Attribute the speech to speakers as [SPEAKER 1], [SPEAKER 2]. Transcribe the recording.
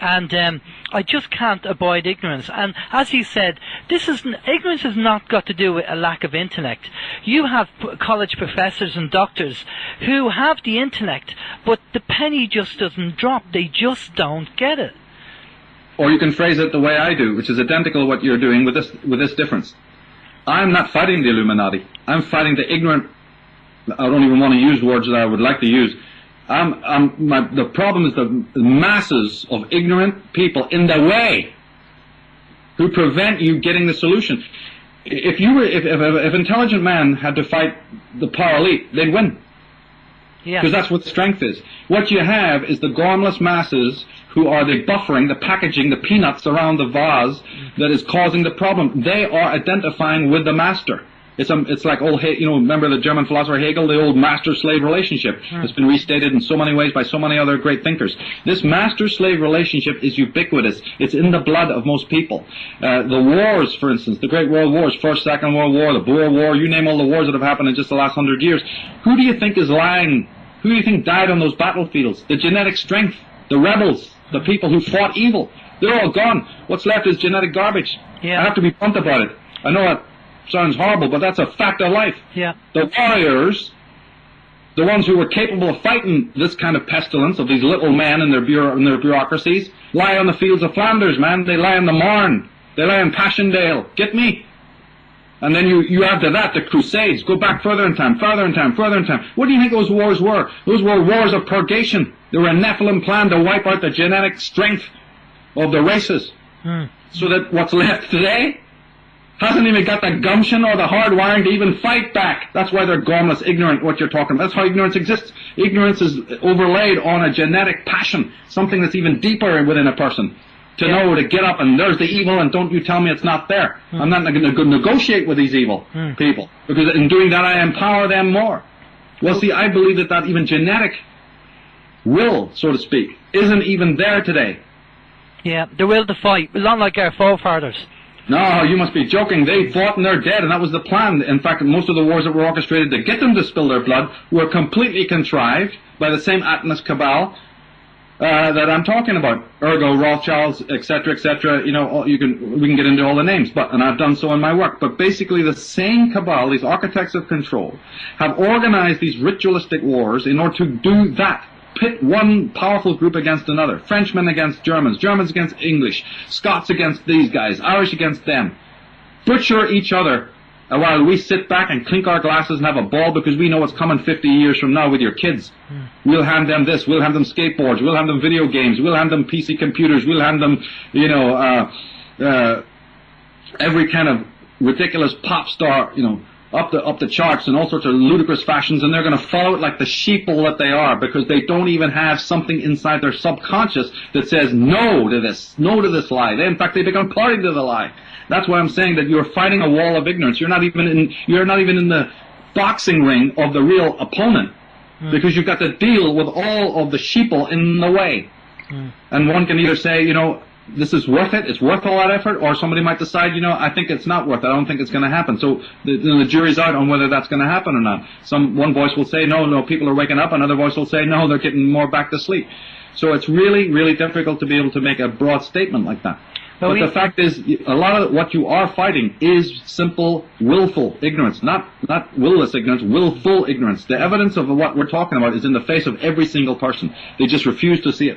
[SPEAKER 1] And I just can't avoid ignorance. And as he said, ignorance has not got to do with a lack of intellect. You have college professors and doctors who have the intellect, but the penny just doesn't drop. They just don't get it.
[SPEAKER 2] Or you can phrase it the way I do, which is identical to what you're doing with this difference. I'm not fighting the Illuminati. I'm fighting the ignorant. I don't even want to use words that I would like to use. The problem is the masses of ignorant people in the way who prevent you getting the solution. If intelligent man had to fight the power elite, they'd win.
[SPEAKER 1] Yeah.
[SPEAKER 2] Because that's what strength is. What you have is the gormless masses who are the buffering, the packaging, the peanuts around the vase that is causing the problem. They are identifying with the master. It's like old, remember the German philosopher Hegel, the old master-slave relationship. It's been restated in so many ways by so many other great thinkers. This master-slave relationship is ubiquitous. It's in the blood of most people. The wars, for instance, the great world wars, First, Second World War, the Boer War, you name all the wars that have happened in just the last 100 years. Who do you think is lying? Who do you think died on those battlefields? The genetic strength, the rebels, the people who fought evil. They're all gone. What's left is genetic garbage.
[SPEAKER 1] Yeah.
[SPEAKER 2] I have to be blunt about it. I know that sounds horrible, but that's a fact of life.
[SPEAKER 1] Yeah.
[SPEAKER 2] The warriors, the ones who were capable of fighting this kind of pestilence of these little men and their bureaucracies, lie on the fields of Flanders, man. They lie in the Marne. They lie in Passchendaele. Get me? And then you add to that the Crusades. Go back further in time, further in time, further in time. What do you think those wars were? Those were wars of purgation. They were a Nephilim plan to wipe out the genetic strength of the races. So that what's left today hasn't even got the gumption or the hard wiring to even fight back. That's why they're gormless, ignorant, what you're talking about. That's how ignorance exists. Ignorance is overlaid on a genetic passion, something that's even deeper within a person. To know, to get up, and there's the evil, and don't you tell me it's not there. I'm not going to negotiate with these evil people, because in doing that I empower them more. Well, see, I believe that even genetic will, so to speak, isn't even there today.
[SPEAKER 1] Yeah, the will to fight, not like our forefathers.
[SPEAKER 2] No, you must be joking. They fought and they're dead, and that was the plan. In fact, most of the wars that were orchestrated to get them to spill their blood were completely contrived by the same Atlas cabal that I'm talking about. Ergo, Rothschilds, etc., etc. We can get into all the names, and I've done so in my work. But basically, the same cabal, these architects of control, have organized these ritualistic wars in order to do that. Pit one powerful group against another. Frenchmen against Germans, Germans against English, Scots against these guys, Irish against them. Butcher each other while we sit back and clink our glasses and have a ball because we know what's coming 50 years from now with your kids. We'll hand them this, we'll hand them skateboards, we'll hand them video games, we'll hand them PC computers, we'll hand them, every kind of ridiculous pop star, up the charts in all sorts of ludicrous fashions, and they're going to follow it like the sheeple that they are, because they don't even have something inside their subconscious that says no to this lie. In fact, they become party to the lie. That's why I'm saying that you're fighting a wall of ignorance. You're not even in the boxing ring of the real opponent, because you've got to deal with all of the sheeple in the way. And one can either say, this is worth it, it's worth all that effort, or somebody might decide, I think it's not worth it, I don't think it's going to happen. So the jury's out on whether that's going to happen or not. One voice will say, no, people are waking up, another voice will say, no, they're getting more back to sleep. So it's really, really difficult to be able to make a broad statement like that. But the fact is, a lot of what you are fighting is simple, willful ignorance. Not willless ignorance, willful ignorance. The evidence of what we're talking about is in the face of every single person. They just refuse to see it.